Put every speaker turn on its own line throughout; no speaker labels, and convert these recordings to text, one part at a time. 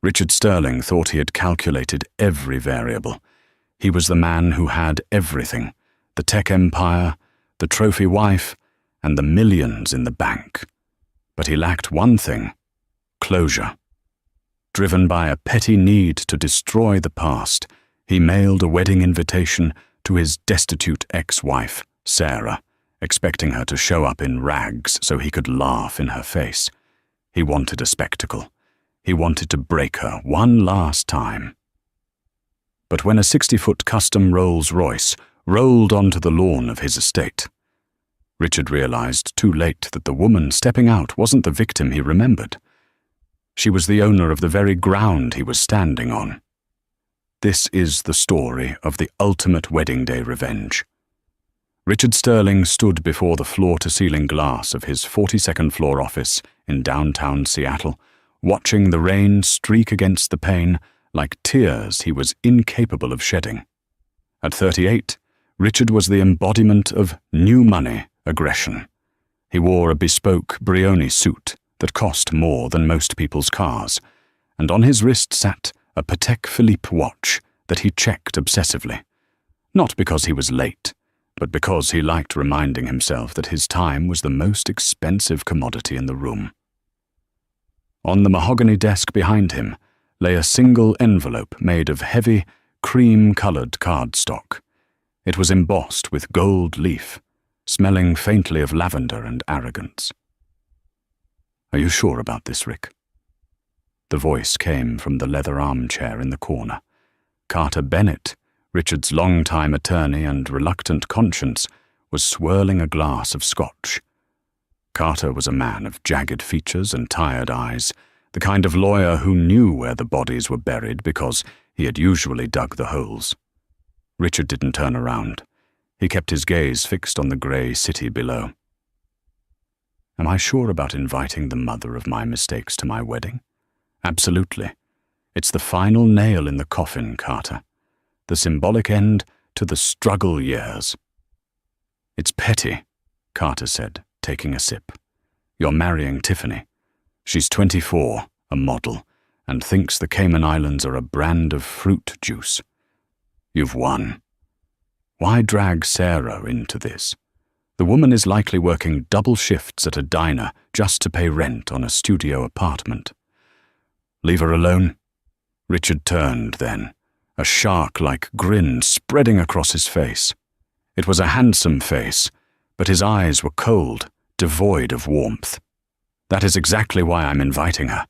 Richard Sterling thought he had calculated every variable. He was the man who had everything: the tech empire, the trophy wife, and the millions in the bank. But he lacked one thing: closure. Driven by a petty need to destroy the past, he mailed a wedding invitation to his destitute ex-wife, Sarah, expecting her to show up in rags so he could laugh in her face. He wanted a spectacle. He wanted to break her one last time. But when a 60-foot custom Rolls-Royce rolled onto the lawn of his estate, Richard realized too late that the woman stepping out wasn't the victim he remembered. She was the owner of the very ground he was standing on. This is the story of the ultimate wedding day revenge. Richard Sterling stood before the floor-to-ceiling glass of his 42nd floor office in downtown Seattle, watching the rain streak against the pane like tears he was incapable of shedding. At 38, Richard was the embodiment of new money aggression. He wore a bespoke Brioni suit that cost more than most people's cars, and on his wrist sat a Patek Philippe watch that he checked obsessively, not because he was late, but because he liked reminding himself that his time was the most expensive commodity in the room. On the mahogany desk behind him lay a single envelope made of heavy, cream-colored cardstock. It was embossed with gold leaf, smelling faintly of lavender and arrogance. "Are you sure about this, Rick?" The voice came from the leather armchair in the corner. Carter Bennett, Richard's longtime attorney and reluctant conscience, was swirling a glass of scotch. Carter was a man of jagged features and tired eyes, the kind of lawyer who knew where the bodies were buried because he had usually dug the holes. Richard didn't turn around. He kept his gaze fixed on the grey city below. "Am I sure about inviting the mother of my mistakes to my wedding? Absolutely. It's the final nail in the coffin, Carter. The symbolic end to the struggle years." "It's petty," Carter said, taking a sip. "You're marrying Tiffany. She's 24, a model, and thinks the Cayman Islands are a brand of fruit juice. You've won. Why drag Sarah into this? The woman is likely working double shifts at a diner just to pay rent on a studio apartment. Leave her alone." Richard turned then, a shark-like grin spreading across his face. It was a handsome face, but his eyes were cold, devoid of warmth. "That is exactly why I'm inviting her.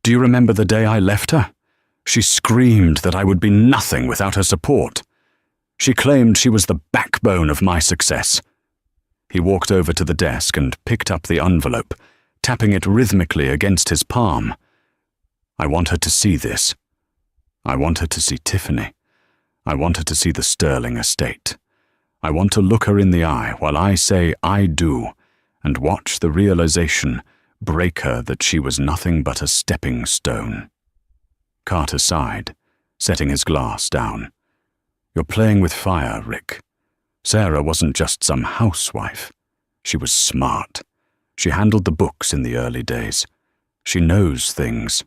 Do you remember the day I left her? She screamed that I would be nothing without her support. She claimed she was the backbone of my success." He walked over to the desk and picked up the envelope, tapping it rhythmically against his palm. "I want her to see this. I want her to see Tiffany. I want her to see the Sterling estate. I want to look her in the eye while I say I do, and watch the realization break her that she was nothing but a stepping stone." Carter sighed, setting his glass down. "You're playing with fire, Rick. Sarah wasn't just some housewife. She was smart. She handled the books in the early days. She knows things."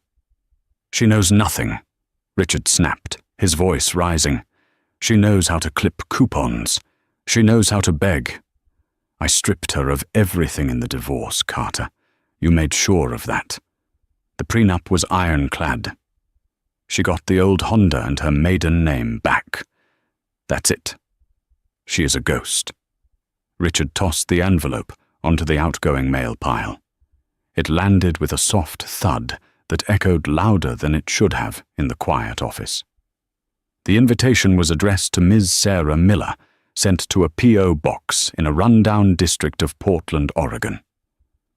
"She knows nothing," Richard snapped, his voice rising. "She knows how to clip coupons. She knows how to beg. I stripped her of everything in the divorce, Carter. You made sure of that. The prenup was ironclad. She got the old Honda and her maiden name back. That's it. She is a ghost." Richard tossed the envelope onto the outgoing mail pile. It landed with a soft thud that echoed louder than it should have in the quiet office. The invitation was addressed to Ms. Sarah Miller, sent to a P.O. box in a rundown district of Portland, Oregon.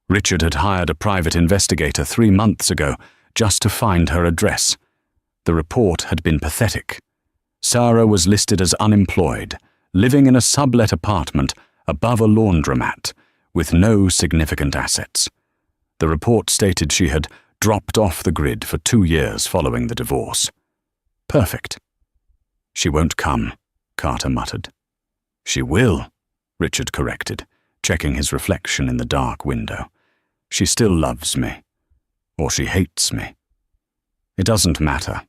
Richard had hired a private investigator 3 months ago just to find her address. The report had been pathetic. Sarah was listed as unemployed, living in a sublet apartment above a laundromat, with no significant assets. The report stated she had dropped off the grid for 2 years following the divorce. Perfect. "She won't come," Carter muttered. "She will," Richard corrected, checking his reflection in the dark window. "She still loves me. Or she hates me. It doesn't matter.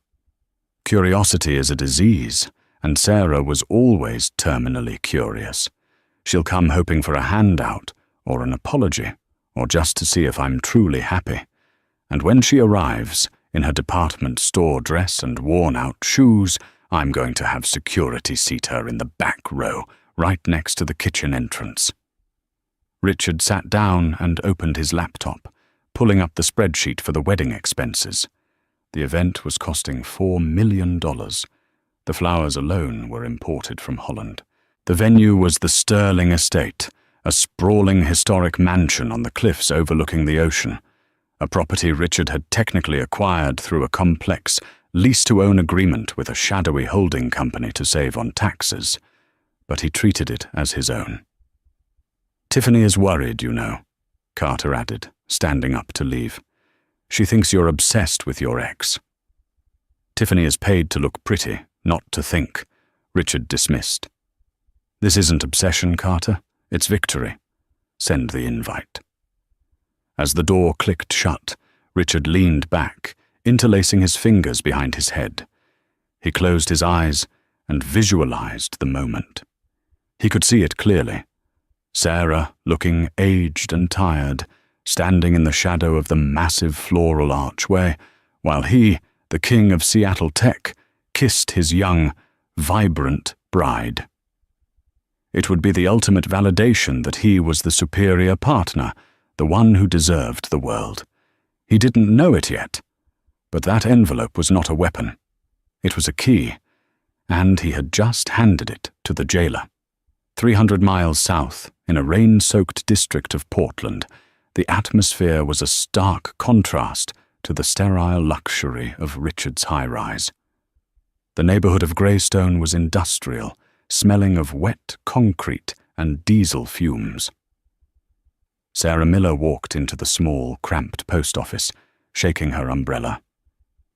Curiosity is a disease, and Sarah was always terminally curious. She'll come hoping for a handout, or an apology, or just to see if I'm truly happy. And when she arrives, in her department store dress and worn-out shoes, I'm going to have security seat her in the back row, right next to the kitchen entrance. Richard sat down and opened his laptop, pulling up the spreadsheet for the wedding expenses. The event was costing $4 million. The flowers alone were imported from Holland. The venue was the Sterling Estate, a sprawling historic mansion on the cliffs overlooking the ocean, a property Richard had technically acquired through a complex lease-to-own agreement with a shadowy holding company to save on taxes, but he treated it as his own. "Tiffany is worried, you know," Carter added, standing up to leave. "She thinks you're obsessed with your ex." "Tiffany is paid to look pretty, not to think," Richard dismissed. "This isn't obsession, Carter. It's victory. Send the invite." As the door clicked shut, Richard leaned back, interlacing his fingers behind his head. He closed his eyes and visualized the moment. He could see it clearly. Sarah, looking aged and tired, standing in the shadow of the massive floral archway, while he, the king of Seattle Tech, kissed his young, vibrant bride. It would be the ultimate validation that he was the superior partner, the one who deserved the world. He didn't know it yet, but that envelope was not a weapon. It was a key, and he had just handed it to the jailer. 300 miles south, in a rain-soaked district of Portland, the atmosphere was a stark contrast to the sterile luxury of Richard's high-rise. The neighborhood of Greystone was industrial, smelling of wet concrete and diesel fumes. Sarah Miller walked into the small, cramped post office, shaking her umbrella.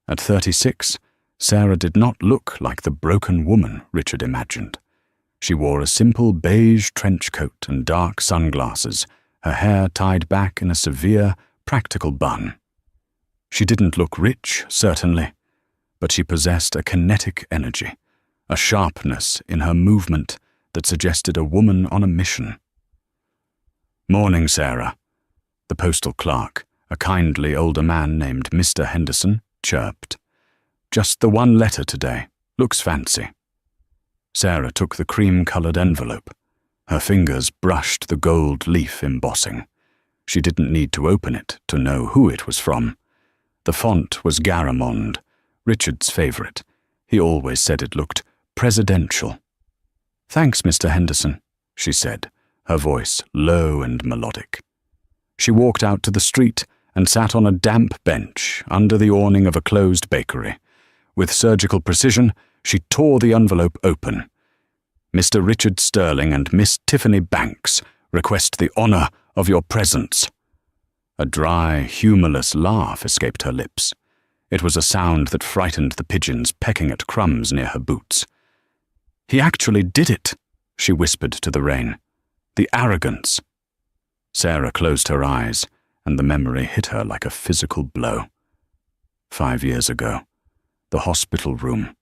At 36, Sarah did not look like the broken woman Richard imagined. She wore a simple beige trench coat and dark sunglasses, her hair tied back in a severe, practical bun. She didn't look rich, certainly, but she possessed a kinetic energy, a sharpness in her movement that suggested a woman on a mission. "Morning, Sarah," the postal clerk, a kindly older man named Mr. Henderson, chirped. "Just the one letter today. Looks fancy." Sarah took the cream-colored envelope. Her fingers brushed the gold leaf embossing. She didn't need to open it to know who it was from. The font was Garamond, Richard's favorite. He always said it looked presidential. "Thanks, Mr. Henderson," she said, her voice low and melodic. She walked out to the street and sat on a damp bench under the awning of a closed bakery. With surgical precision, she tore the envelope open. "Mr. Richard Sterling and Miss Tiffany Banks request the honor of your presence." A dry, humorless laugh escaped her lips. It was a sound that frightened the pigeons pecking at crumbs near her boots. "He actually did it," she whispered to the rain. "The arrogance." Sarah closed her eyes, and the memory hit her like a physical blow. 5 years ago. The hospital room.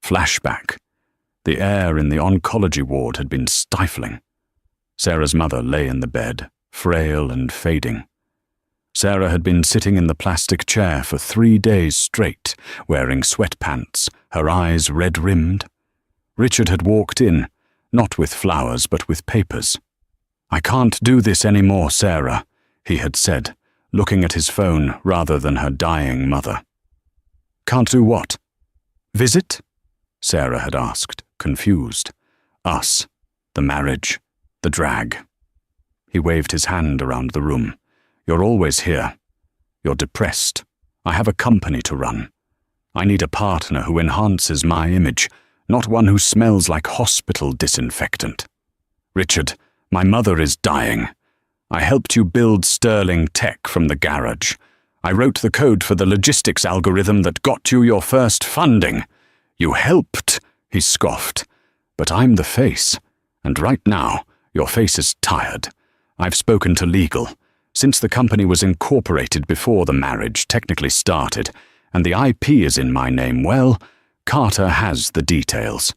Flashback. The air in the oncology ward had been stifling. Sarah's mother lay in the bed, frail and fading. Sarah had been sitting in the plastic chair for 3 days straight, wearing sweatpants, her eyes red-rimmed. Richard had walked in, not with flowers but with papers. "I can't do this anymore, Sarah," he had said, looking at his phone rather than her dying mother. "Can't do what?" "Visit?" Sarah had asked, confused. "Us. The marriage. The drag." He waved his hand around the room. "You're always here. You're depressed. I have a company to run. I need a partner who enhances my image, not one who smells like hospital disinfectant. Richard, my mother is dying. I helped you build Sterling Tech from the garage. I wrote the code for the logistics algorithm that got you your first funding. You helped," he scoffed. "But I'm the face, and right now, your face is tired. I've spoken to legal. Since the company was incorporated before the marriage technically started, and the IP is in my name, well, Carter has the details.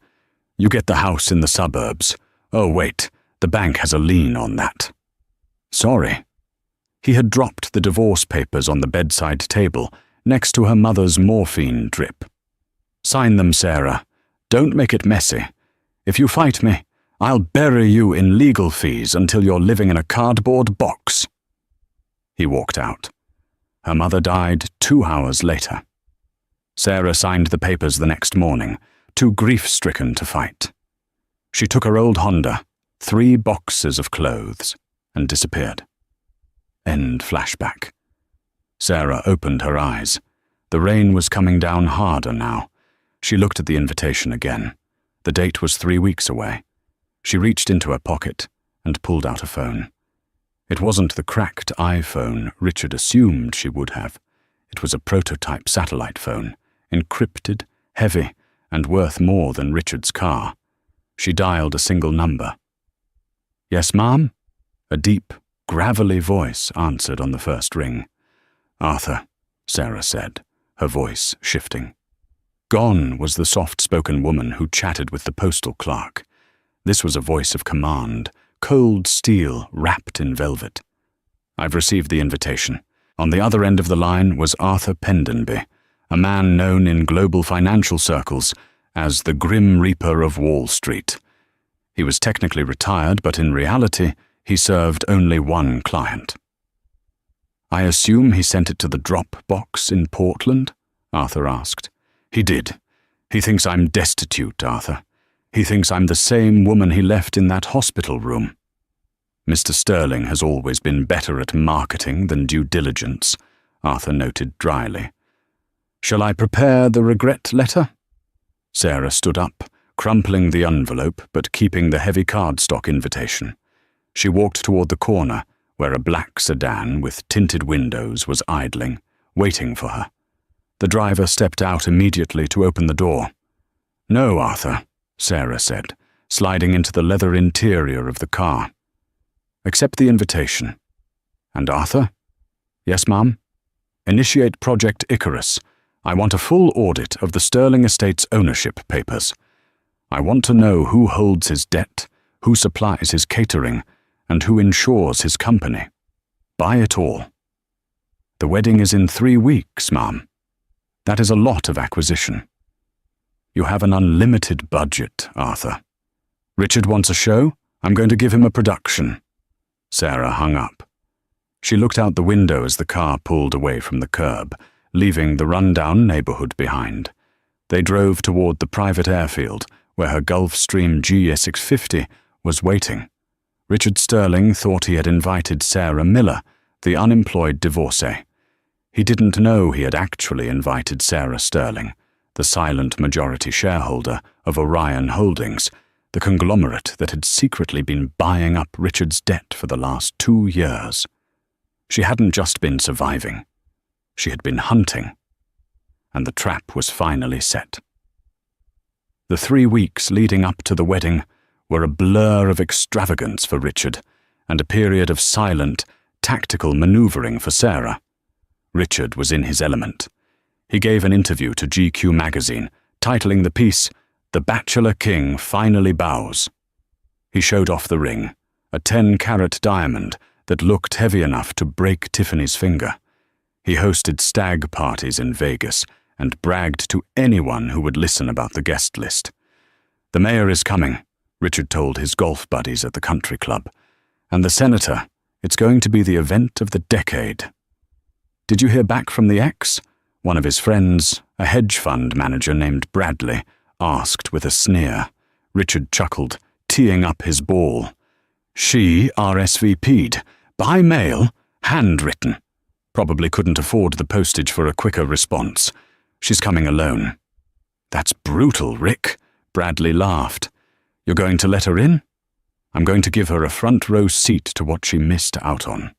You get the house in the suburbs. Oh, wait, the bank has a lien on that. Sorry. He had dropped the divorce papers on the bedside table next to her mother's morphine drip. Sign them, Sarah. Don't make it messy. If you fight me, I'll bury you in legal fees until you're living in a cardboard box. He walked out. Her mother died 2 hours later. Sarah signed the papers the next morning, too grief-stricken to fight. She took her old Honda, 3 boxes of clothes, and disappeared. End flashback. Sarah opened her eyes. The rain was coming down harder now. She looked at the invitation again. The date was 3 weeks away. She reached into her pocket and pulled out a phone. It wasn't the cracked iPhone Richard assumed she would have. It was a prototype satellite phone, encrypted, heavy, and worth more than Richard's car. She dialed a single number. "Yes, Mom?" A deep, gravelly voice answered on the first ring. "Arthur," Sarah said, her voice shifting. Gone was the soft-spoken woman who chatted with the postal clerk. This was a voice of command, cold steel wrapped in velvet. "I've received the invitation." On the other end of the line was Arthur Pendenby, a man known in global financial circles as the Grim Reaper of Wall Street. He was technically retired, but in reality, he served only one client. "I assume he sent it to the drop box in Portland?" Arthur asked. "He did. He thinks I'm destitute, Arthur. He thinks I'm the same woman he left in that hospital room." "Mr. Sterling has always been better at marketing than due diligence," Arthur noted dryly. "Shall I prepare the regret letter?" Sarah stood up, crumpling the envelope but keeping the heavy cardstock invitation. She walked toward the corner where a black sedan with tinted windows was idling, waiting for her. The driver stepped out immediately to open the door. "No, Arthur," Sarah said, sliding into the leather interior of the car. "Accept the invitation." "And Arthur?" "Yes, Ma'am?" "Initiate Project Icarus. I want a full audit of the Sterling Estate's ownership papers. I want to know who holds his debt, who supplies his catering, and who insures his company. Buy it all." "The wedding is in 3 weeks, Ma'am." "That is a lot of acquisition." "You have an unlimited budget, Arthur." "Richard wants a show? I'm going to give him a production." Sarah hung up. She looked out the window as the car pulled away from the curb, leaving the run-down neighborhood behind. They drove toward the private airfield, where her Gulfstream G650 was waiting. Richard Sterling thought he had invited Sarah Miller, the unemployed divorcee. He didn't know he had actually invited Sarah Sterling, the silent majority shareholder of Orion Holdings, the conglomerate that had secretly been buying up Richard's debt for the last 2 years. She hadn't just been surviving. She had been hunting. And the trap was finally set. The 3 weeks leading up to the wedding were a blur of extravagance for Richard and a period of silent, tactical maneuvering for Sarah. Richard was in his element. He gave an interview to GQ magazine, titling the piece, "The Bachelor King Finally Bows." He showed off the ring, a 10-carat diamond that looked heavy enough to break Tiffany's finger. He hosted stag parties in Vegas and bragged to anyone who would listen about the guest list. "The mayor is coming," Richard told his golf buddies at the country club. "And the senator, it's going to be the event of the decade." "Did you hear back from the ex?" One of his friends, a hedge fund manager named Bradley, asked with a sneer. Richard chuckled, teeing up his ball. "She RSVP'd. By mail, handwritten. Probably couldn't afford the postage for a quicker response. She's coming alone." "That's brutal, Rick," Bradley laughed. "You're going to let her in?" "I'm going to give her a front-row seat to what she missed out on."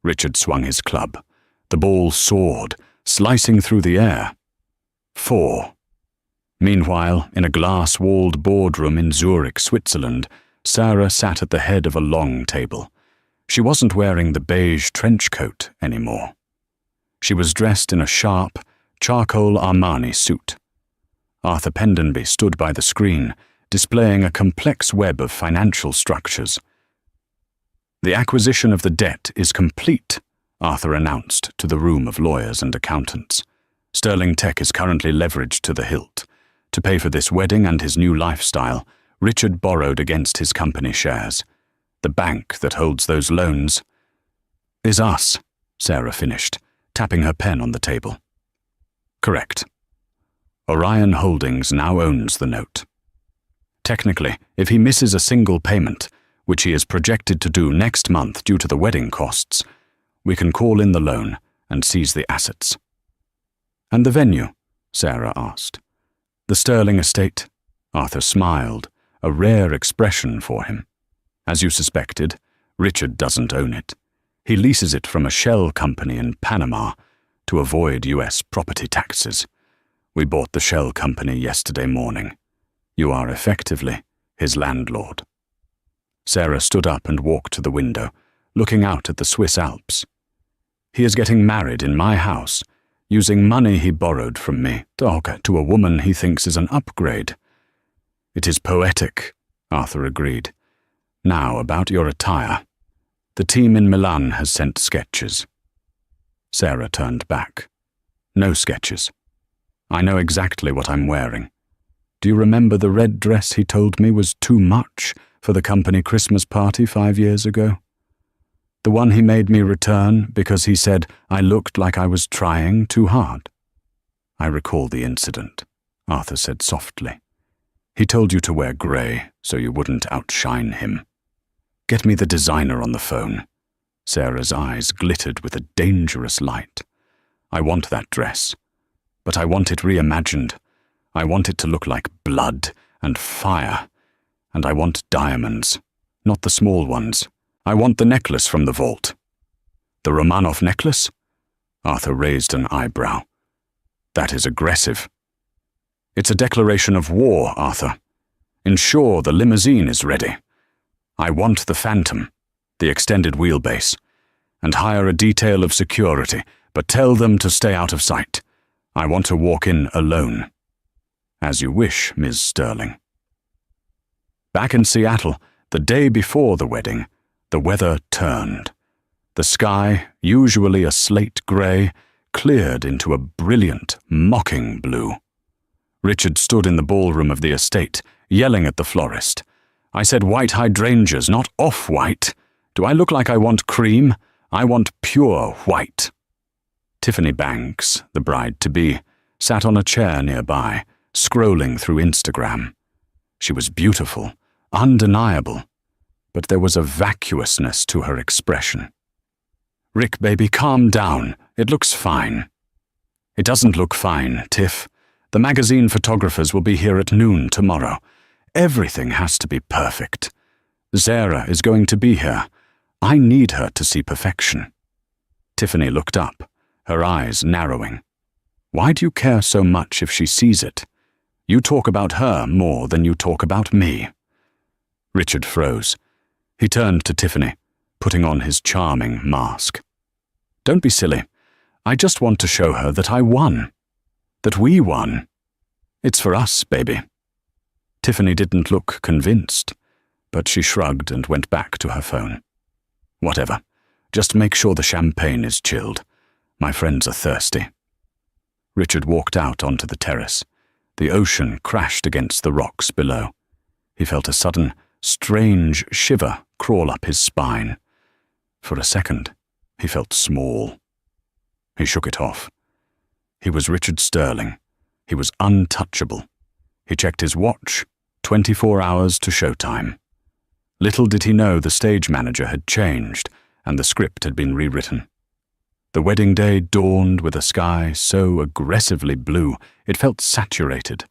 Richard swung his club. The ball soared, slicing through the air. 4. Meanwhile, in a glass-walled boardroom in Zurich, Switzerland, Sarah sat at the head of a long table. She wasn't wearing the beige trench coat anymore. She was dressed in a sharp, charcoal Armani suit. Arthur Pendenby stood by the screen, displaying a complex web of financial structures. "The acquisition of the debt is complete," Arthur announced to the room of lawyers and accountants. "Sterling Tech is currently leveraged to the hilt. To pay for this wedding and his new lifestyle, Richard borrowed against his company shares. The bank that holds those loans is us," Sarah finished, tapping her pen on the table. "Correct. Orion Holdings now owns the note. Technically, if he misses a single payment, which he is projected to do next month due to the wedding costs, we can call in the loan and seize the assets." "And the venue?" Sarah asked. "The Sterling estate." Arthur smiled, a rare expression for him. "As you suspected, Richard doesn't own it. He leases it from a shell company in Panama to avoid US property taxes. We bought the shell company yesterday morning. You are effectively his landlord." Sarah stood up and walked to the window, looking out at the Swiss Alps. "He is getting married in my house, using money he borrowed from me, to a woman he thinks is an upgrade." "It is poetic," Arthur agreed. "Now about your attire. The team in Milan has sent sketches." Sarah turned back. "No sketches. I know exactly what I'm wearing. Do you remember the red dress he told me was too much for the company Christmas party 5 years ago? The one he made me return because he said I looked like I was trying too hard." "I recall the incident," Arthur said softly. "He told you to wear grey so you wouldn't outshine him. Get me the designer on the phone." Sarah's eyes glittered with a dangerous light. "I want that dress, but I want it reimagined. I want it to look like blood and fire, and I want diamonds, not the small ones. I want the necklace from the vault." "The Romanov necklace?" Arthur raised an eyebrow. "That is aggressive." "It's a declaration of war, Arthur. Ensure the limousine is ready. I want the Phantom, the extended wheelbase, and hire a detail of security, but tell them to stay out of sight. I want to walk in alone." "As you wish, Ms. Sterling." Back in Seattle, the day before the wedding, the weather turned. The sky, usually a slate grey, cleared into a brilliant, mocking blue. Richard stood in the ballroom of the estate, yelling at the florist. "I said white hydrangeas, not off-white. Do I look like I want cream? I want pure white." Tiffany Banks, the bride-to-be, sat on a chair nearby, scrolling through Instagram. She was beautiful, undeniable, but there was a vacuousness to her expression. "Rick, baby, calm down. It looks fine." "It doesn't look fine, Tiff. The magazine photographers will be here at noon tomorrow. Everything has to be perfect. Zara is going to be here. I need her to see perfection." Tiffany looked up, her eyes narrowing. "Why do you care so much if she sees it? You talk about her more than you talk about me." Richard froze. He turned to Tiffany, putting on his charming mask. "Don't be silly. I just want to show her that I won. That we won. It's for us, baby." Tiffany didn't look convinced, but she shrugged and went back to her phone. "Whatever. Just make sure the champagne is chilled. My friends are thirsty." Richard walked out onto the terrace. The ocean crashed against the rocks below. He felt a sudden, strange shiver crawl up his spine. For a second, he felt small. He shook it off. He was Richard Sterling. He was untouchable. He checked his watch, 24 hours to showtime. Little did he know the stage manager had changed and the script had been rewritten. The wedding day dawned with a sky so aggressively blue it felt saturated,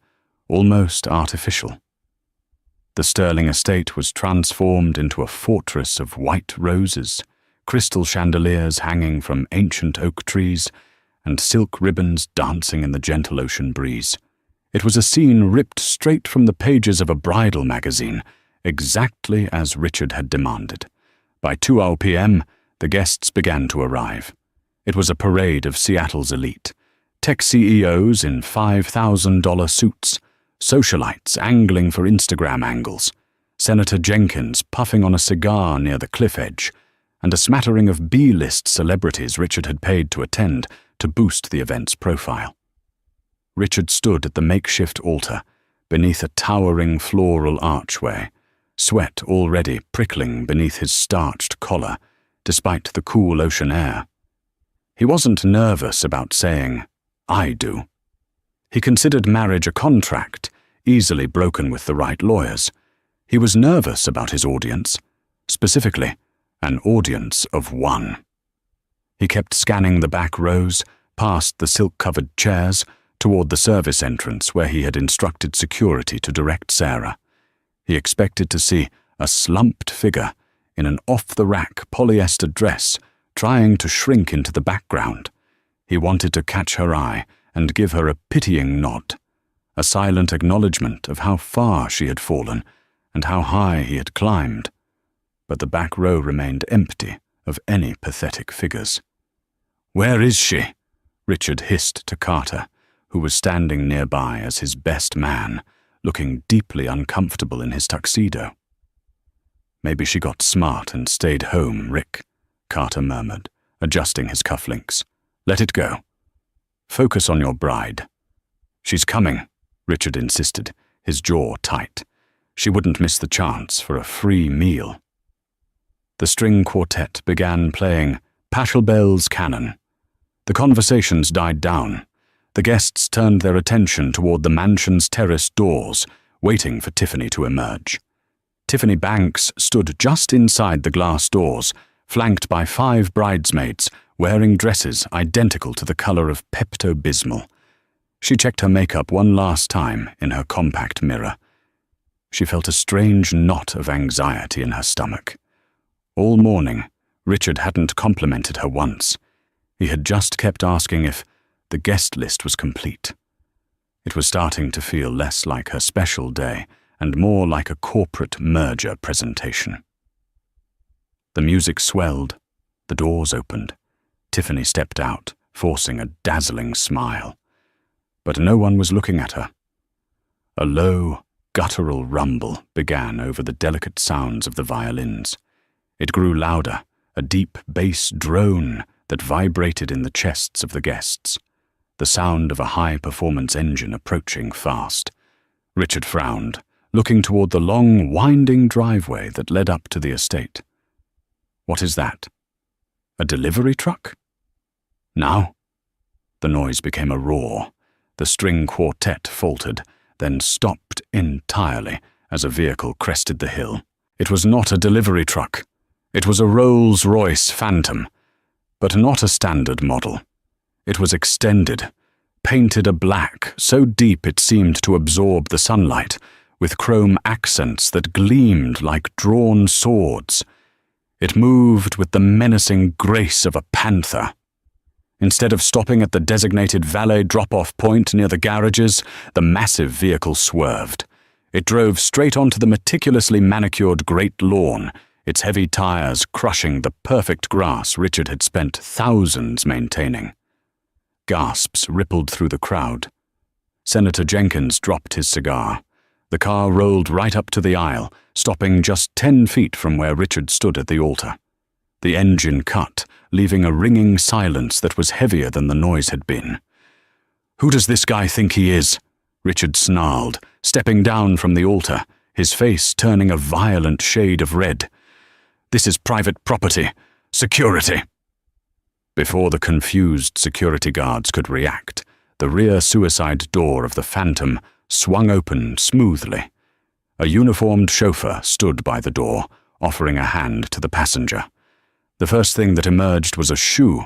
almost artificial. The Sterling estate was transformed into a fortress of white roses, crystal chandeliers hanging from ancient oak trees, and silk ribbons dancing in the gentle ocean breeze. It was a scene ripped straight from the pages of a bridal magazine, exactly as Richard had demanded. By 2 p.m., the guests began to arrive. It was a parade of Seattle's elite. Tech CEOs in $5,000 suits, socialites angling for Instagram angles, Senator Jenkins puffing on a cigar near the cliff edge, and a smattering of B-list celebrities Richard had paid to attend to boost the event's profile. Richard stood at the makeshift altar, beneath a towering floral archway, sweat already prickling beneath his starched collar, despite the cool ocean air. He wasn't nervous about saying, "I do." He considered marriage a contract, easily broken with the right lawyers. He was nervous about his audience, specifically, an audience of one. He kept scanning the back rows, past the silk-covered chairs, toward the service entrance where he had instructed security to direct Sarah. He expected to see a slumped figure in an off-the-rack polyester dress trying to shrink into the background. He wanted to catch her eye and give her a pitying nod, a silent acknowledgement of how far she had fallen and how high he had climbed. But the back row remained empty of any pathetic figures. "Where is she?" Richard hissed to Carter, who was standing nearby as his best man, looking deeply uncomfortable in his tuxedo. "Maybe she got smart and stayed home, Rick," Carter murmured, adjusting his cufflinks. "Let it go. Focus on your bride." "She's coming," Richard insisted, his jaw tight. She wouldn't miss the chance for a free meal. The string quartet began playing Pachelbel's Canon. The conversations died down. The guests turned their attention toward the mansion's terrace doors, waiting for Tiffany to emerge. Tiffany Banks stood just inside the glass doors, flanked by 5 bridesmaids, wearing dresses identical to the color of Pepto-Bismol. She checked her makeup one last time in her compact mirror. She felt a strange knot of anxiety in her stomach. All morning, Richard hadn't complimented her once. He had just kept asking if the guest list was complete. It was starting to feel less like her special day and more like a corporate merger presentation. The music swelled. The doors opened. Tiffany stepped out, forcing a dazzling smile. But no one was looking at her. A low, guttural rumble began over the delicate sounds of the violins. It grew louder, a deep bass drone that vibrated in the chests of the guests, the sound of a high-performance engine approaching fast. Richard frowned, looking toward the long, winding driveway that led up to the estate. "What is that? A delivery truck?" "Now?" The noise became a roar. The string quartet faltered, then stopped entirely as a vehicle crested the hill. It was not a delivery truck. It was a Rolls-Royce Phantom, but not a standard model. It was extended, painted a black so deep it seemed to absorb the sunlight, with chrome accents that gleamed like drawn swords. It moved with the menacing grace of a panther. Instead of stopping at the designated valet drop-off point near the garages, the massive vehicle swerved. It drove straight onto the meticulously manicured great lawn, its heavy tires crushing the perfect grass Richard had spent thousands maintaining. Gasps rippled through the crowd. Senator Jenkins dropped his cigar. The car rolled right up to the aisle, stopping just 10 feet from where Richard stood at the altar. The engine cut, leaving a ringing silence that was heavier than the noise had been. "Who does this guy think he is?" Richard snarled, stepping down from the altar, his face turning a violent shade of red. "This is private property. Security!" Before the confused security guards could react, the rear suicide door of the Phantom swung open smoothly. A uniformed chauffeur stood by the door, offering a hand to the passenger. The first thing that emerged was a shoe.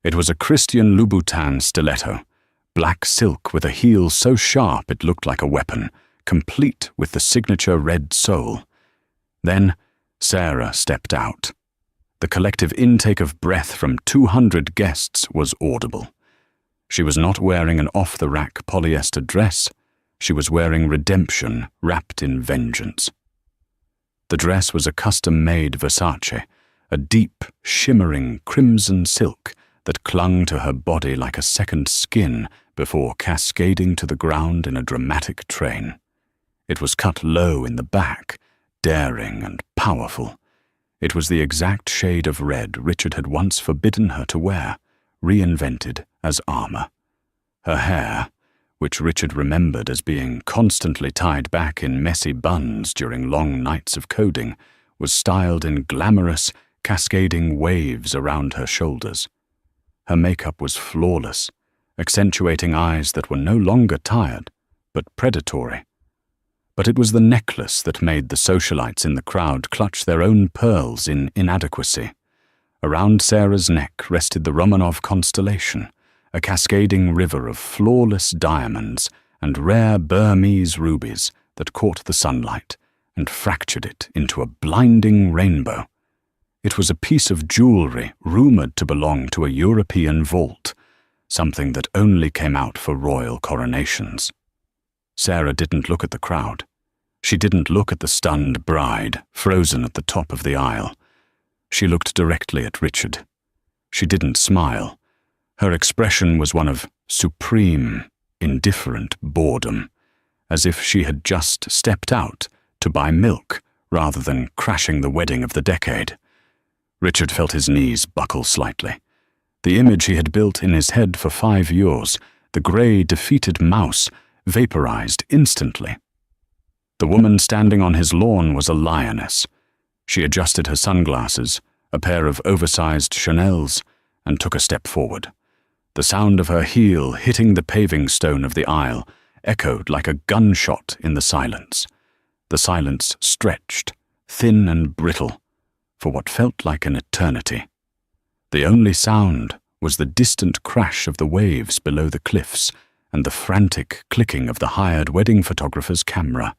It was a Christian Louboutin stiletto, black silk with a heel so sharp it looked like a weapon, complete with the signature red sole. Then Sarah stepped out. The collective intake of breath from 200 guests was audible. She was not wearing an off-the-rack polyester dress. She was wearing redemption wrapped in vengeance. The dress was a custom-made Versace, a deep, shimmering crimson silk that clung to her body like a second skin before cascading to the ground in a dramatic train. It was cut low in the back, daring and powerful. It was the exact shade of red Richard had once forbidden her to wear, reinvented as armor. Her hair, which Richard remembered as being constantly tied back in messy buns during long nights of coding, was styled in glamorous, cascading waves around her shoulders. Her makeup was flawless, accentuating eyes that were no longer tired, but predatory. But it was the necklace that made the socialites in the crowd clutch their own pearls in inadequacy. Around Sarah's neck rested the Romanov constellation, a cascading river of flawless diamonds and rare Burmese rubies that caught the sunlight and fractured it into a blinding rainbow. It was a piece of jewelry rumored to belong to a European vault, something that only came out for royal coronations. Sarah didn't look at the crowd. She didn't look at the stunned bride, frozen at the top of the aisle. She looked directly at Richard. She didn't smile. Her expression was one of supreme, indifferent boredom, as if she had just stepped out to buy milk rather than crashing the wedding of the decade. Richard felt his knees buckle slightly. The image he had built in his head for 5 years, the grey, defeated mouse, vaporized instantly. The woman standing on his lawn was a lioness. She adjusted her sunglasses, a pair of oversized Chanels, and took a step forward. The sound of her heel hitting the paving stone of the aisle echoed like a gunshot in the silence. The silence stretched, thin and brittle, for what felt like an eternity. The only sound was the distant crash of the waves below the cliffs and the frantic clicking of the hired wedding photographer's camera.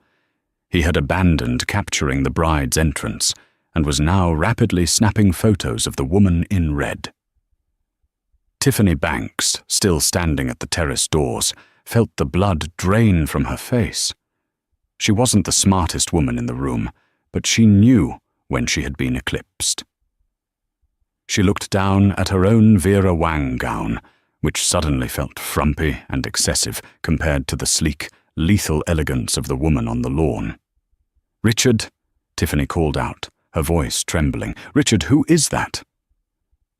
He had abandoned capturing the bride's entrance and was now rapidly snapping photos of the woman in red. Tiffany Banks, still standing at the terrace doors, felt the blood drain from her face. She wasn't the smartest woman in the room, but she knew when she had been eclipsed. She looked down at her own Vera Wang gown, which suddenly felt frumpy and excessive compared to the sleek, lethal elegance of the woman on the lawn. "Richard," Tiffany called out, her voice trembling. "Richard, who is that?"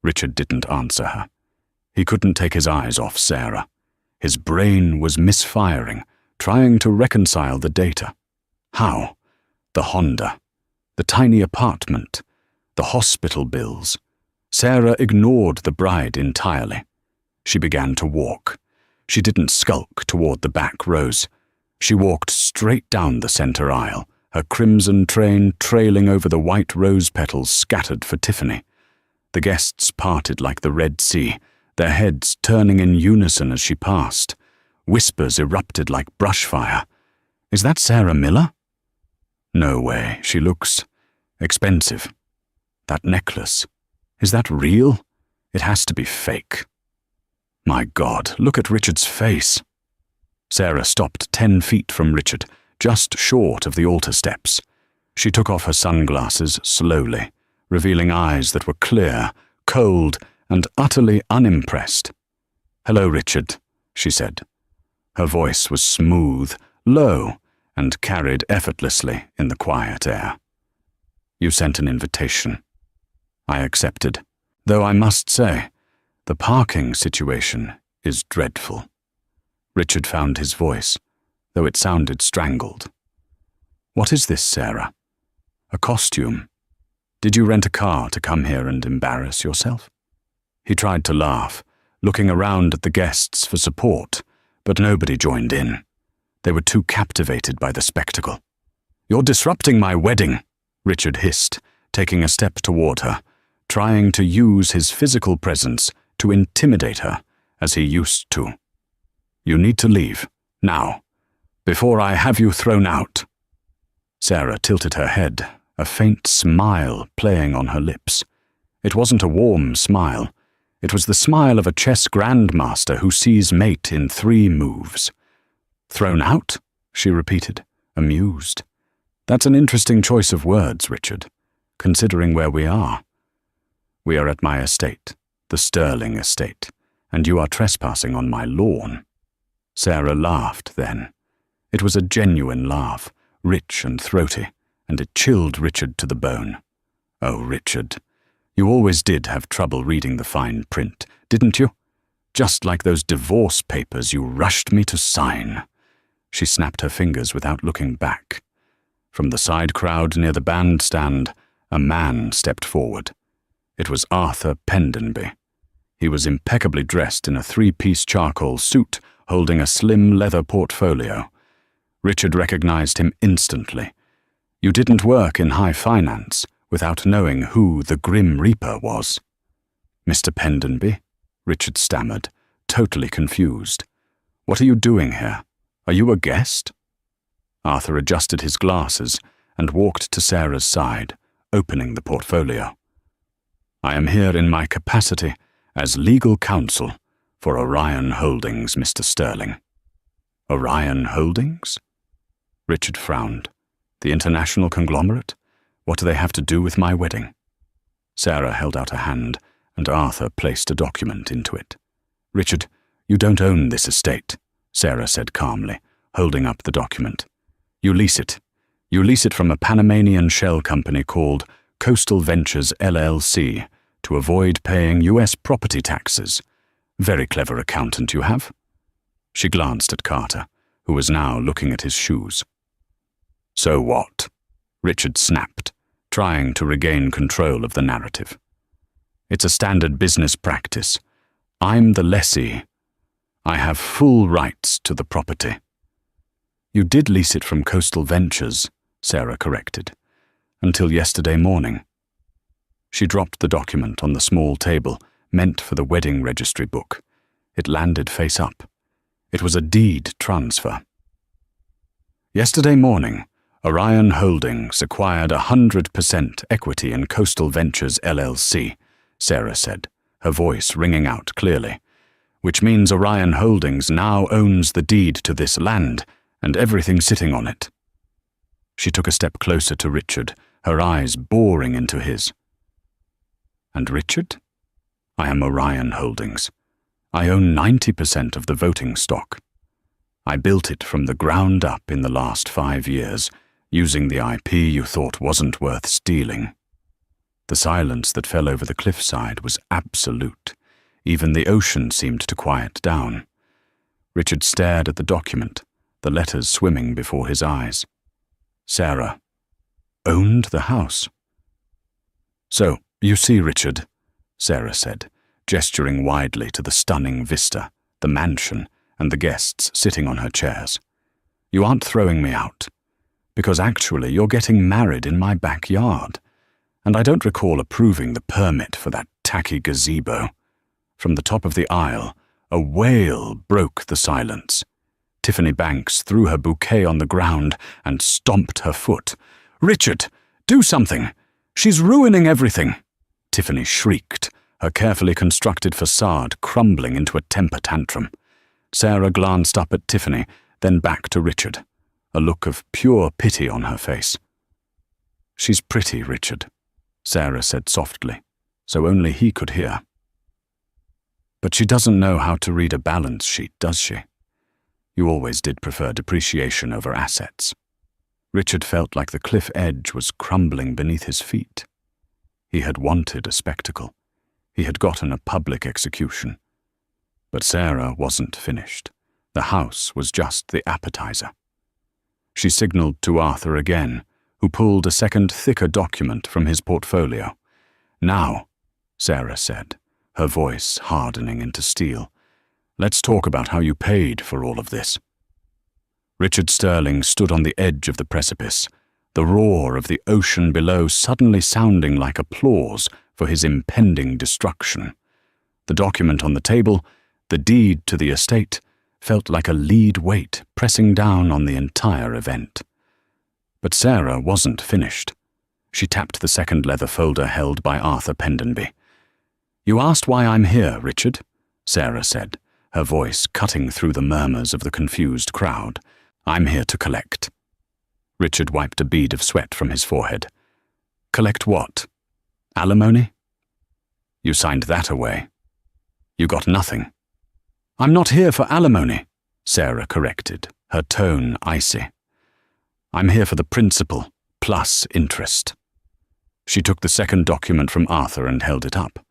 Richard didn't answer her. He couldn't take his eyes off Sarah. His brain was misfiring, trying to reconcile the data. How? The Honda, the tiny apartment, the hospital bills. Sarah ignored the bride entirely. She began to walk. She didn't skulk toward the back rows. She walked straight down the center aisle, her crimson train trailing over the white rose petals scattered for Tiffany. The guests parted like the Red Sea, their heads turning in unison as she passed. Whispers erupted like brush fire. "Is that Sarah Miller?" "No way, she looks expensive. That necklace, is that real? It has to be fake." My God, look at Richard's face. Sarah stopped 10 feet from Richard, just short of the altar steps. She took off her sunglasses slowly, revealing eyes that were clear, cold, and utterly unimpressed. "Hello, Richard," she said. Her voice was smooth, low, and carried effortlessly in the quiet air. "You sent an invitation." I accepted, though I must say, the parking situation is dreadful. Richard found his voice, though it sounded strangled. "What is this, Sarah? A costume? Did you rent a car to come here and embarrass yourself?" He tried to laugh, looking around at the guests for support, but nobody joined in. They were too captivated by the spectacle. "You're disrupting my wedding," Richard hissed, taking a step toward her, trying to use his physical presence to intimidate her, as he used to. "You need to leave, now, before I have you thrown out." Sarah tilted her head, a faint smile playing on her lips. It wasn't a warm smile. It was the smile of a chess grandmaster who sees mate in 3 moves. "Thrown out?" she repeated, amused. "That's an interesting choice of words, Richard, considering where we are." "We are at my estate," The Sterling estate, and you are trespassing on my lawn." Sarah laughed then. It was a genuine laugh, rich and throaty, and it chilled Richard to the bone. "Oh, Richard, you always did have trouble reading the fine print, didn't you? Just like those divorce papers you rushed me to sign." She snapped her fingers without looking back. From the side crowd near the bandstand, a man stepped forward. It was Arthur Pendenby. He was impeccably dressed in a three-piece charcoal suit, holding a slim leather portfolio. Richard recognized him instantly. You didn't work in high finance without knowing who the Grim Reaper was. "Mr. Pendenby?" Richard stammered, totally confused. "What are you doing here? Are you a guest?" Arthur adjusted his glasses and walked to Sarah's side, opening the portfolio. "I am here in my capacity as legal counsel for Orion Holdings, Mr. Sterling." "Orion Holdings?" Richard frowned. "The international conglomerate? What do they have to do with my wedding?" Sarah held out a hand, and Arthur placed a document into it. "Richard, you don't own this estate," Sarah said calmly, holding up the document. "You lease it. You lease it from a Panamanian shell company called Coastal Ventures LLC to avoid paying U.S. property taxes. Very clever accountant you have." She glanced at Carter, who was now looking at his shoes. "So what?" Richard snapped, trying to regain control of the narrative. "It's a standard business practice. I'm the lessee. I have full rights to the property." "You did lease it from Coastal Ventures," Sarah corrected, "until yesterday morning." She dropped the document on the small table meant for the wedding registry book. It landed face up. It was a deed transfer. "Yesterday morning, Orion Holdings acquired 100% equity in Coastal Ventures LLC," Sarah said, her voice ringing out clearly, "which means Orion Holdings now owns the deed to this land and everything sitting on it." She took a step closer to Richard, her eyes boring into his. "And Richard? I am Orion Holdings. I own 90% of the voting stock. I built it from the ground up in the last 5 years, using the IP you thought wasn't worth stealing." The silence that fell over the cliffside was absolute. Even the ocean seemed to quiet down. Richard stared at the document, the letters swimming before his eyes. Sarah owned the house. "So, you see, Richard," Sarah said, gesturing widely to the stunning vista, the mansion, and the guests sitting on her chairs. "You aren't throwing me out, because actually you're getting married in my backyard, and I don't recall approving the permit for that tacky gazebo." From the top of the aisle, a wail broke the silence. Tiffany Banks threw her bouquet on the ground and stomped her foot. "Richard, do something! She's ruining everything!" Tiffany shrieked, her carefully constructed facade crumbling into a temper tantrum. Sarah glanced up at Tiffany, then back to Richard, a look of pure pity on her face. "She's pretty, Richard," Sarah said softly, so only he could hear. "But she doesn't know how to read a balance sheet, does she? You always did prefer depreciation over assets." Richard felt like the cliff edge was crumbling beneath his feet. He had wanted a spectacle. He had gotten a public execution. But Sarah wasn't finished. The house was just the appetizer. She signaled to Arthur again, who pulled a second thicker document from his portfolio. "Now," Sarah said, her voice hardening into steel, "let's talk about how you paid for all of this." Richard Sterling stood on the edge of the precipice, the roar of the ocean below suddenly sounding like applause for his impending destruction. The document on the table, the deed to the estate, felt like a lead weight pressing down on the entire event. But Sarah wasn't finished. She tapped the second leather folder held by Arthur Pendenby. "You asked why I'm here, Richard," Sarah said, her voice cutting through the murmurs of the confused crowd. "I'm here to collect." Richard wiped a bead of sweat from his forehead. "Collect what? Alimony?" "You signed that away," You got nothing. I'm not here for alimony, Sarah corrected, her tone icy. I'm here for the principal, plus interest. She took the second document from Arthur and held it up.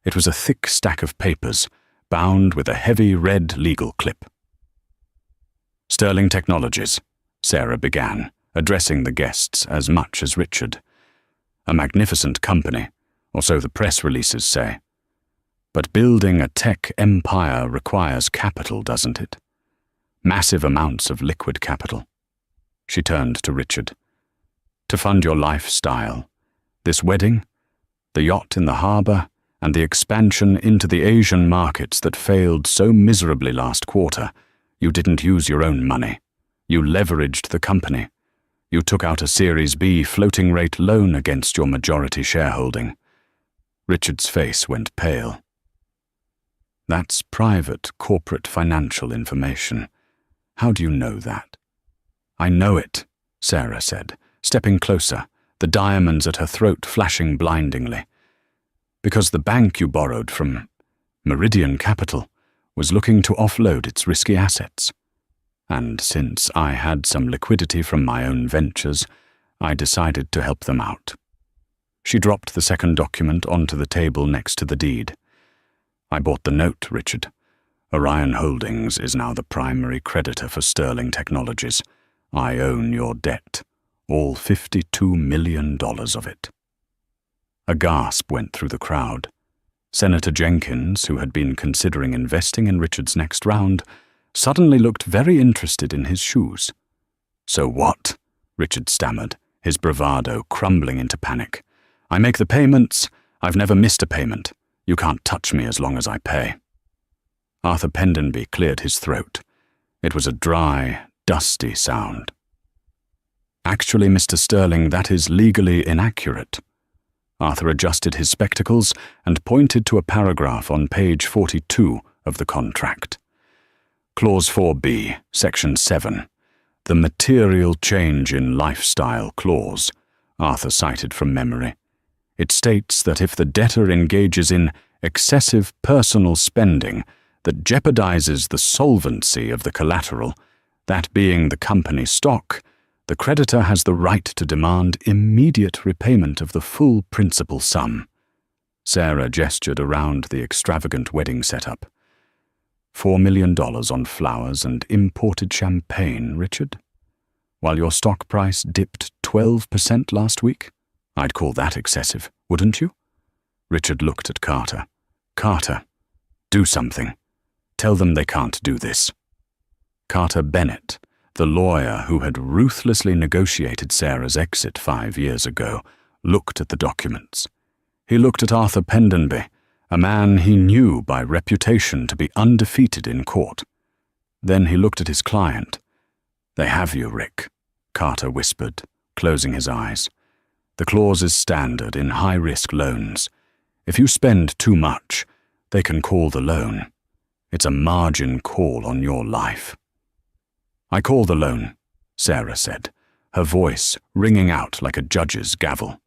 It was a thick stack of papers, bound with a heavy red legal clip. Sterling Technologies, Sarah began, addressing the guests as much as Richard. A magnificent company, or so the press releases say. But building a tech empire requires capital, doesn't it? Massive amounts of liquid capital. She turned to Richard. To fund your lifestyle, this wedding, the yacht in the harbour, and the expansion into the Asian markets that failed so miserably last quarter, you didn't use your own money. You leveraged the company. You took out a Series B floating rate loan against your majority shareholding. Richard's face went pale. That's private, corporate financial information. How do you know that? I know it, Sarah said, stepping closer, the diamonds at her throat flashing blindingly. Because the bank you borrowed from, Meridian Capital, was looking to offload its risky assets. And since I had some liquidity from my own ventures, I decided to help them out. She dropped the second document onto the table next to the deed. I bought the note, Richard. Orion Holdings is now the primary creditor for Sterling Technologies. I own your debt, all $52 million of it. A gasp went through the crowd. Senator Jenkins, who had been considering investing in Richard's next round, suddenly looked very interested in his shoes. So what? Richard stammered, his bravado crumbling into panic. I make the payments. I've never missed a payment. You can't touch me as long as I pay. Arthur Pendenby cleared his throat. It was a dry, dusty sound. Actually, Mr. Sterling, that is legally inaccurate. Arthur adjusted his spectacles and pointed to a paragraph on page 42 of the contract. Clause 4b, Section 7, the material change in lifestyle clause, Arthur cited from memory. It states that if the debtor engages in excessive personal spending that jeopardizes the solvency of the collateral, that being the company stock, the creditor has the right to demand immediate repayment of the full principal sum. Sarah gestured around the extravagant wedding setup. $4 million on flowers and imported champagne, Richard? While your stock price dipped 12% last week? I'd call that excessive, wouldn't you? Richard looked at Carter. Carter, do something. Tell them they can't do this. Carter Bennett, the lawyer who had ruthlessly negotiated Sarah's exit 5 years ago, looked at the documents. He looked at Arthur Pendenby, a man he knew by reputation to be undefeated in court. Then he looked at his client. They have you, Rick, Carter whispered, closing his eyes. The clause is standard in high-risk loans. If you spend too much, they can call the loan. It's a margin call on your life. I call the loan, Sarah said, her voice ringing out like a judge's gavel.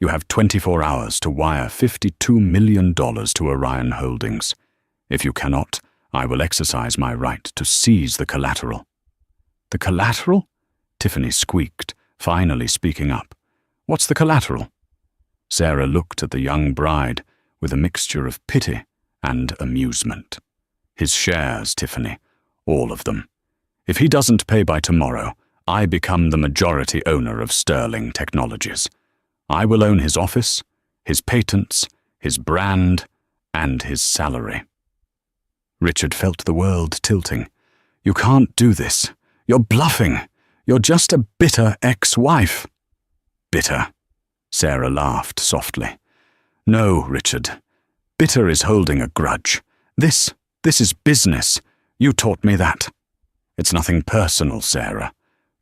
You have 24 hours to wire $52 million to Orion Holdings. If you cannot, I will exercise my right to seize the collateral. The collateral? Tiffany squeaked, finally speaking up. What's the collateral? Sarah looked at the young bride with a mixture of pity and amusement. His shares, Tiffany, all of them. If he doesn't pay by tomorrow, I become the majority owner of Sterling Technologies. I will own his office, his patents, his brand, and his salary. Richard felt the world tilting. You can't do this. You're bluffing. You're just a bitter ex-wife. Bitter? Sarah laughed softly. No, Richard. Bitter is holding a grudge. This is business. You taught me that. It's nothing personal, Sarah,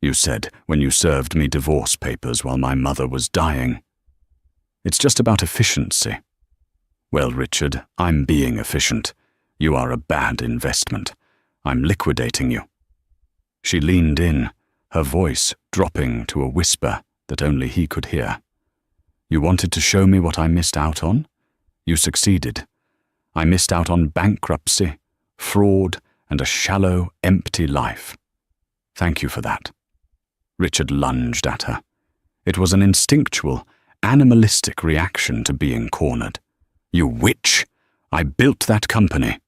you said when you served me divorce papers while my mother was dying. It's just about efficiency. Well, Richard, I'm being efficient. You are a bad investment. I'm liquidating you. She leaned in, her voice dropping to a whisper that only he could hear. You wanted to show me what I missed out on? You succeeded. I missed out on bankruptcy, fraud, and a shallow, empty life. Thank you for that." Richard lunged at her. It was an instinctual, animalistic reaction to being cornered. "You witch! I built that company."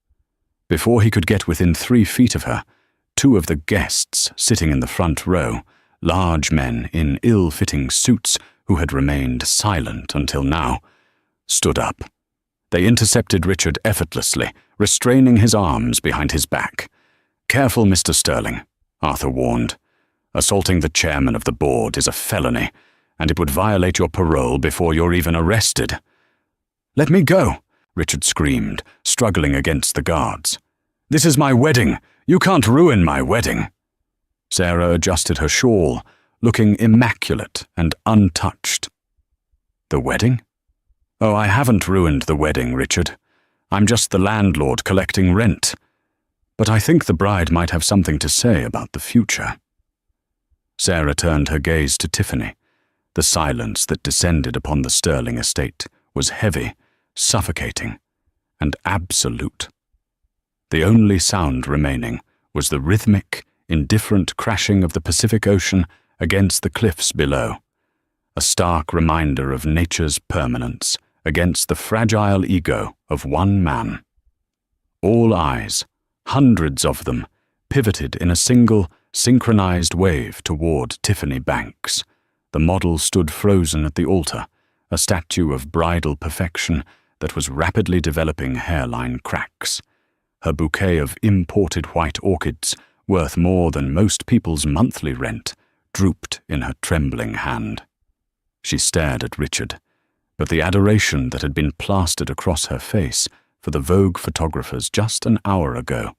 Before he could get within 3 feet of her, 2 of the guests sitting in the front row, large men in ill-fitting suits who had remained silent until now, stood up. They intercepted Richard effortlessly, restraining his arms behind his back. "Careful, Mr. Sterling," Arthur warned. "Assaulting the chairman of the board is a felony, and it would violate your parole before you're even arrested." "Let me go," Richard screamed, struggling against the guards. "This is my wedding. You can't ruin my wedding." Sarah adjusted her shawl, looking immaculate and untouched. "The wedding? Oh, I haven't ruined the wedding, Richard. I'm just the landlord collecting rent. But I think the bride might have something to say about the future." Sarah turned her gaze to Tiffany. The silence that descended upon the Sterling estate was heavy, suffocating, and absolute. The only sound remaining was the rhythmic, indifferent crashing of the Pacific Ocean against the cliffs below, a stark reminder of nature's permanence against the fragile ego of one man. All eyes, hundreds of them, pivoted in a single, synchronized wave toward Tiffany Banks. The model stood frozen at the altar, a statue of bridal perfection that was rapidly developing hairline cracks. Her bouquet of imported white orchids, worth more than most people's monthly rent, drooped in her trembling hand. She stared at Richard, but the adoration that had been plastered across her face for the Vogue photographers just an hour ago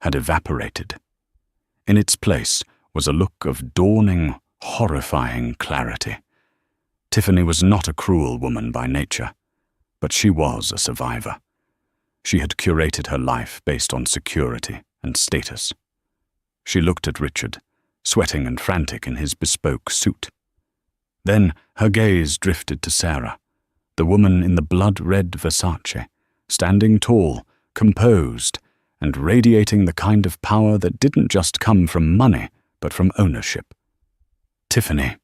had evaporated. In its place was a look of dawning, horrifying clarity. Tiffany was not a cruel woman by nature, but she was a survivor. She had curated her life based on security and status. She looked at Richard, sweating and frantic in his bespoke suit. Then her gaze drifted to Sarah, the woman in the blood-red Versace, standing tall, composed, and radiating the kind of power that didn't just come from money, but from ownership. "Tiffany,"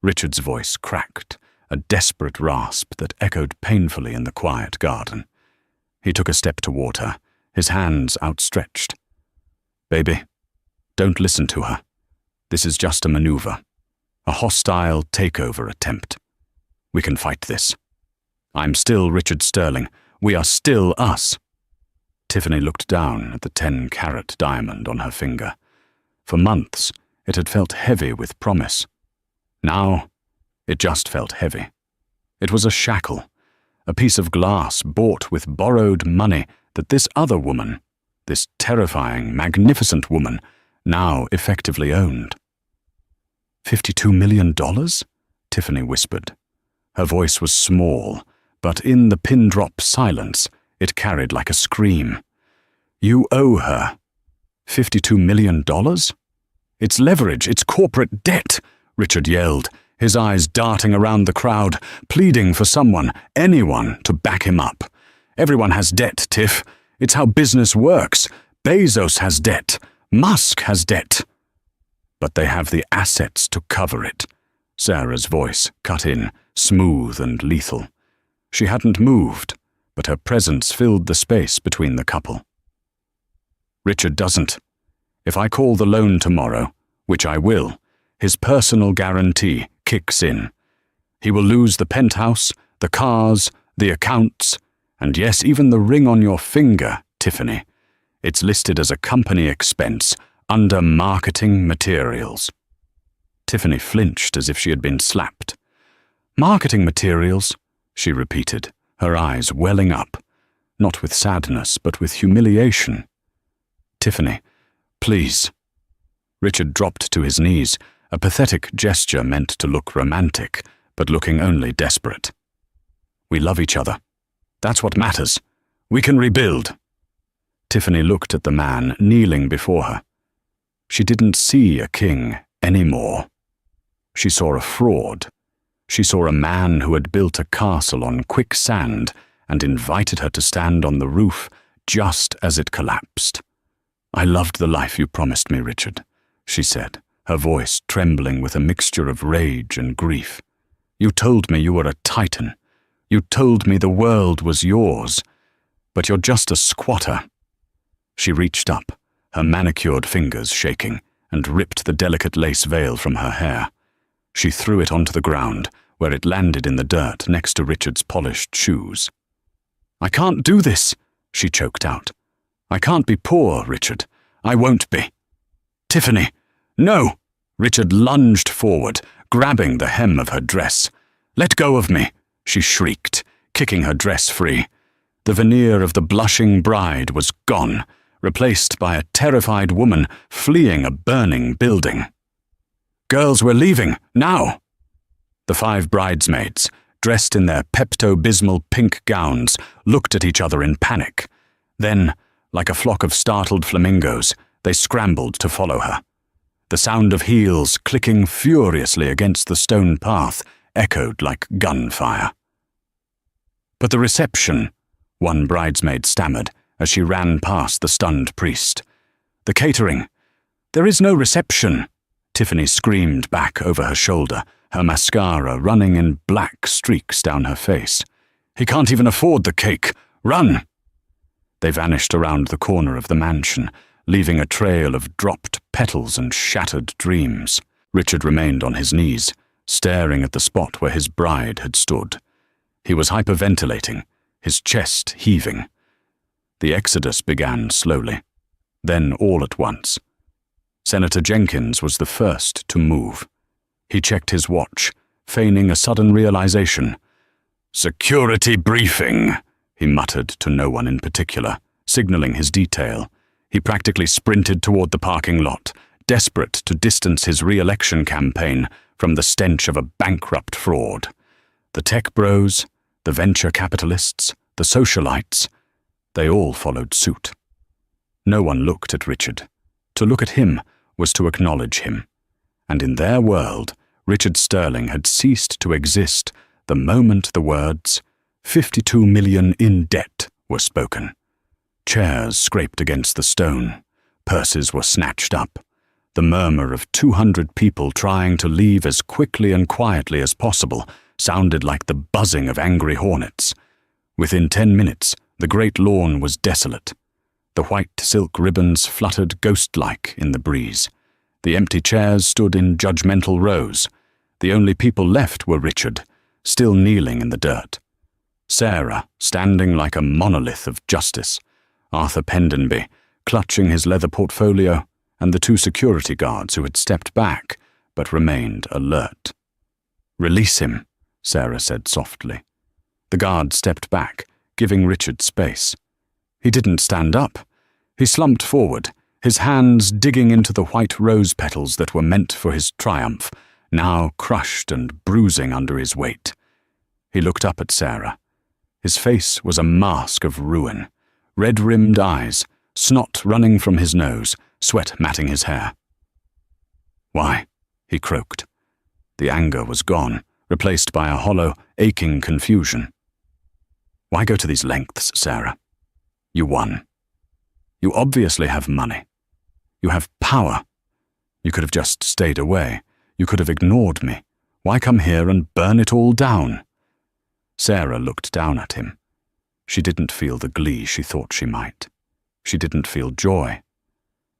Richard's voice cracked, a desperate rasp that echoed painfully in the quiet garden. He took a step toward her, his hands outstretched. "Baby, don't listen to her. This is just a maneuver, a hostile takeover attempt. We can fight this. I'm still Richard Sterling. We are still us." Tiffany looked down at the 10-carat diamond on her finger. For months, it had felt heavy with promise. Now, it just felt heavy. It was a shackle, a piece of glass bought with borrowed money that this other woman, this terrifying, magnificent woman, now effectively owned. $52 million? Tiffany whispered. Her voice was small, but in the pin-drop silence, it carried like a scream. "You owe her $52 million? It's leverage, it's corporate debt," Richard yelled, his eyes darting around the crowd, pleading for someone, anyone, to back him up. "Everyone has debt, Tiff. It's how business works. Bezos has debt. Musk has debt." "But they have the assets to cover it," Sarah's voice cut in, smooth and lethal. She hadn't moved, but her presence filled the space between the couple. "Richard doesn't. If I call the loan tomorrow, which I will, his personal guarantee kicks in. He will lose the penthouse, the cars, the accounts, and yes, even the ring on your finger, Tiffany. It's listed as a company expense under marketing materials." Tiffany flinched as if she had been slapped. "Marketing materials?" she repeated, her eyes welling up, not with sadness, but with humiliation. "Tiffany, please." Richard dropped to his knees, a pathetic gesture meant to look romantic, but looking only desperate. "We love each other. That's what matters. We can rebuild." Tiffany looked at the man kneeling before her. She didn't see a king anymore. She saw a fraud. She saw a man who had built a castle on quicksand and invited her to stand on the roof just as it collapsed. "I loved the life you promised me, Richard," she said, her voice trembling with a mixture of rage and grief. "You told me you were a titan. You told me the world was yours. But you're just a squatter." She reached up, her manicured fingers shaking, and ripped the delicate lace veil from her hair. She threw it onto the ground, where it landed in the dirt next to Richard's polished shoes. "I can't do this," she choked out. "I can't be poor, Richard. I won't be." "Tiffany, no!" Richard lunged forward, grabbing the hem of her dress. "Let go of me," she shrieked, kicking her dress free. The veneer of the blushing bride was gone, replaced by a terrified woman fleeing a burning building. "Girls, we're leaving, now!" The 5 bridesmaids, dressed in their Pepto-Bismol pink gowns, looked at each other in panic. Then, like a flock of startled flamingos, they scrambled to follow her. The sound of heels clicking furiously against the stone path echoed like gunfire. "But the reception," one bridesmaid stammered as she ran past the stunned priest. "The catering. There is no reception," Tiffany screamed back over her shoulder, her mascara running in black streaks down her face. "He can't even afford the cake. Run!" They vanished around the corner of the mansion, leaving a trail of dropped petals and shattered dreams. Richard remained on his knees, staring at the spot where his bride had stood. He was hyperventilating, his chest heaving. The exodus began slowly, then all at once. Senator Jenkins was the first to move. He checked his watch, feigning a sudden realization. "Security briefing," he muttered to no one in particular, signaling his detail. He practically sprinted toward the parking lot, desperate to distance his re-election campaign from the stench of a bankrupt fraud. The tech bros, the venture capitalists, the socialites, they all followed suit. No one looked at Richard. To look at him was to acknowledge him. And in their world, Richard Sterling had ceased to exist the moment the words, "52 million in debt," were spoken. Chairs scraped against the stone. Purses were snatched up. The murmur of 200 people trying to leave as quickly and quietly as possible sounded like the buzzing of angry hornets. Within 10 minutes, the great lawn was desolate. The white silk ribbons fluttered ghost-like in the breeze. The empty chairs stood in judgmental rows. The only people left were Richard, still kneeling in the dirt. Sarah, standing like a monolith of justice. Arthur Pendenby, clutching his leather portfolio, and the 2 security guards who had stepped back, but remained alert. "Release him," Sarah said softly. The guard stepped back, giving Richard space. He didn't stand up. He slumped forward, his hands digging into the white rose petals that were meant for his triumph, now crushed and bruising under his weight. He looked up at Sarah. His face was a mask of ruin. Red-rimmed eyes, snot running from his nose, sweat matting his hair. "Why?" he croaked. The anger was gone, replaced by a hollow, aching confusion. "Why go to these lengths, Sarah? You won. You obviously have money. You have power. You could have just stayed away. You could have ignored me. Why come here and burn it all down?" Sarah looked down at him. She didn't feel the glee she thought she might. She didn't feel joy.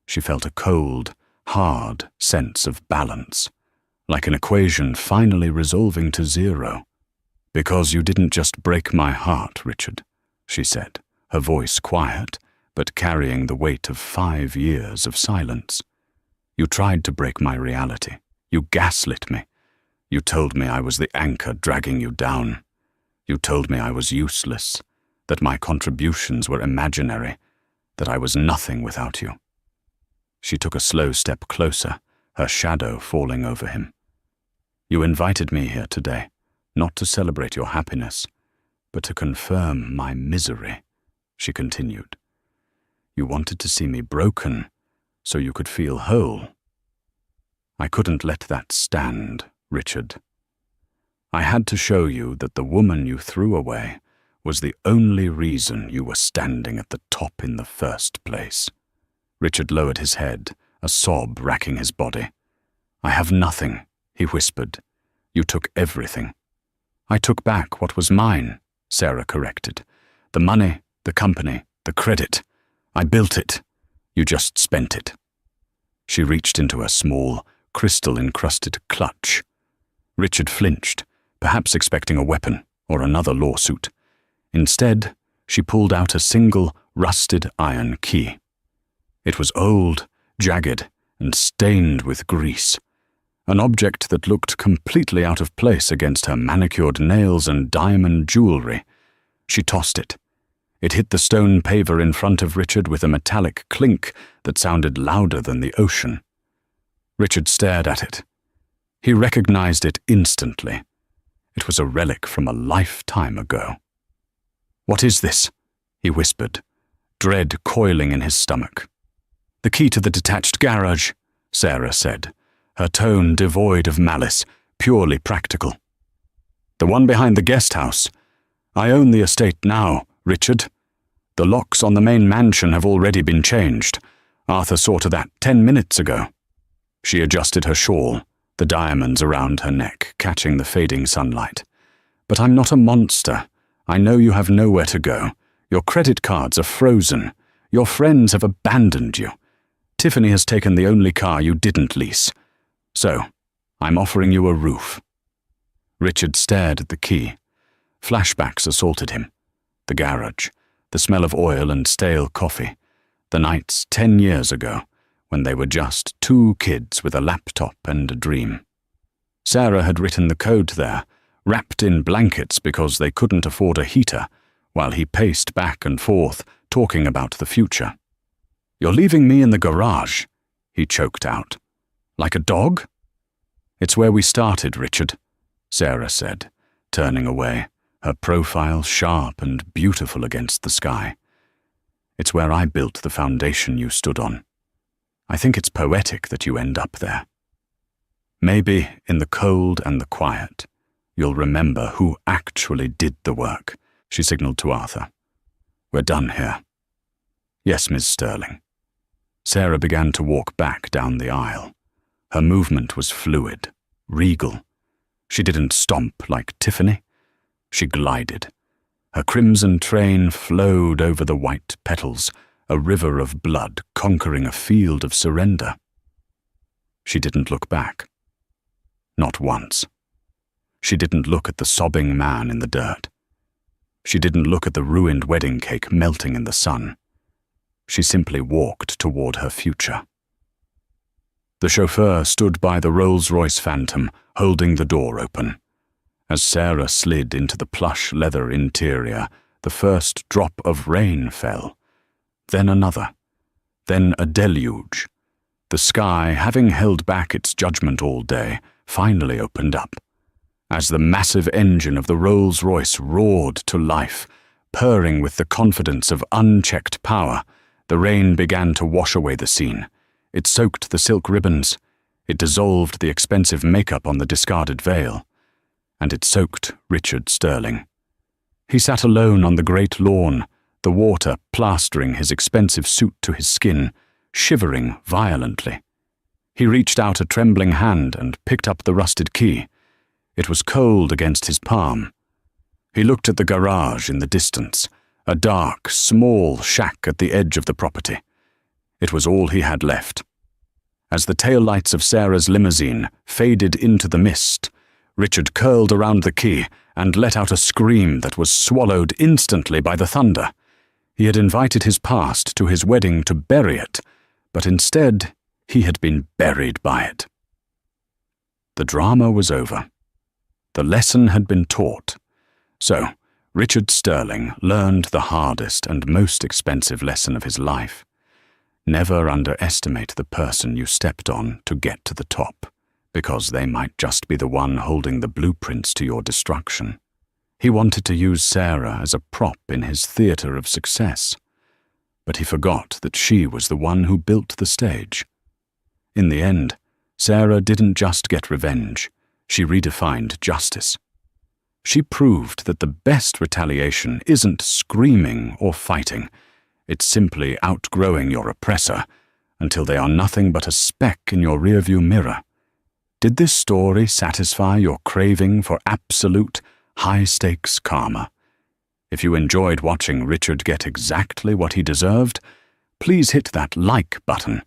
She felt a cold, hard sense of balance, like an equation finally resolving to zero. "Because you didn't just break my heart, Richard," she said, her voice quiet, but carrying the weight of 5 years of silence. "You tried to break my reality. You gaslit me. You told me I was the anchor dragging you down. You told me I was useless, that my contributions were imaginary, that I was nothing without you." She took a slow step closer, her shadow falling over him. "You invited me here today, not to celebrate your happiness, but to confirm my misery," she continued. "You wanted to see me broken, so you could feel whole. I couldn't let that stand, Richard. I had to show you that the woman you threw away was the only reason you were standing at the top in the first place. Richard lowered his head, a sob racking his body. I have nothing, he whispered. You took everything. I took back what was mine, Sarah corrected. The money, the company, the credit. I built it. You just spent it. She reached into a small, crystal-encrusted clutch. Richard flinched, perhaps expecting a weapon or another lawsuit. Instead, she pulled out a single, rusted iron key. It was old, jagged, and stained with grease. An object that looked completely out of place against her manicured nails and diamond jewelry. She tossed it. It hit the stone paver in front of Richard with a metallic clink that sounded louder than the ocean. Richard stared at it. He recognized it instantly. It was a relic from a lifetime ago. What is this? He whispered, dread coiling in his stomach. The key to the detached garage, Sarah said, her tone devoid of malice, purely practical. The one behind the guest house. I own the estate now, Richard. The locks on the main mansion have already been changed. Arthur saw to that 10 minutes ago. She adjusted her shawl, the diamonds around her neck catching the fading sunlight. But I'm not a monster. I know you have nowhere to go. Your credit cards are frozen. Your friends have abandoned you. Tiffany has taken the only car you didn't lease. So, I'm offering you a roof. Richard stared at the key. Flashbacks assaulted him. The garage, the smell of oil and stale coffee, the nights 10 years ago, when they were just two kids with a laptop and a dream. Sarah had written the code there, wrapped in blankets because they couldn't afford a heater, while he paced back and forth, talking about the future. You're leaving me in the garage, he choked out. Like a dog? It's where we started, Richard, Sarah said, turning away, her profile sharp and beautiful against the sky. It's where I built the foundation you stood on. I think it's poetic that you end up there. Maybe, in the cold and the quiet, you'll remember who actually did the work, she signaled to Arthur. We're done here. Yes, Miss Sterling. Sarah began to walk back down the aisle. Her movement was fluid, regal. She didn't stomp like Tiffany. She glided. Her crimson train flowed over the white petals, a river of blood conquering a field of surrender. She didn't look back. Not once. She didn't look at the sobbing man in the dirt. She didn't look at the ruined wedding cake melting in the sun. She simply walked toward her future. The chauffeur stood by the Rolls-Royce Phantom, holding the door open. As Sarah slid into the plush leather interior, the first drop of rain fell. Then another. Then a deluge. The sky, having held back its judgment all day, finally opened up. As the massive engine of the Rolls-Royce roared to life, purring with the confidence of unchecked power, the rain began to wash away the scene. It soaked the silk ribbons. It dissolved the expensive makeup on the discarded veil. And it soaked Richard Sterling. He sat alone on the great lawn, the water plastering his expensive suit to his skin, shivering violently. He reached out a trembling hand and picked up the rusted key. It was cold against his palm. He looked at the garage in the distance, a dark, small shack at the edge of the property. It was all he had left. As the taillights of Sarah's limousine faded into the mist, Richard curled around the key and let out a scream that was swallowed instantly by the thunder. He had invited his past to his wedding to bury it, but instead he had been buried by it. The drama was over. The lesson had been taught. So, Richard Sterling learned the hardest and most expensive lesson of his life. Never underestimate the person you stepped on to get to the top, because they might just be the one holding the blueprints to your destruction. He wanted to use Sarah as a prop in his theater of success, but he forgot that she was the one who built the stage. In the end, Sarah didn't just get revenge, she redefined justice. She proved that the best retaliation isn't screaming or fighting. It's simply outgrowing your oppressor until they are nothing but a speck in your rearview mirror. Did this story satisfy your craving for absolute, high-stakes karma? If you enjoyed watching Richard get exactly what he deserved, please hit that like button.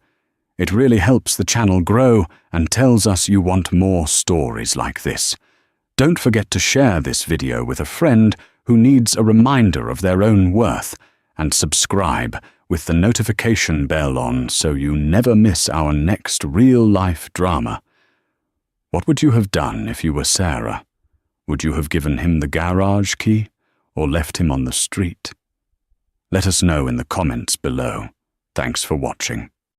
It really helps the channel grow and tells us you want more stories like this. Don't forget to share this video with a friend who needs a reminder of their own worth, and subscribe with the notification bell on so you never miss our next real-life drama. What would you have done if you were Sarah? Would you have given him the garage key or left him on the street? Let us know in the comments below. Thanks for watching.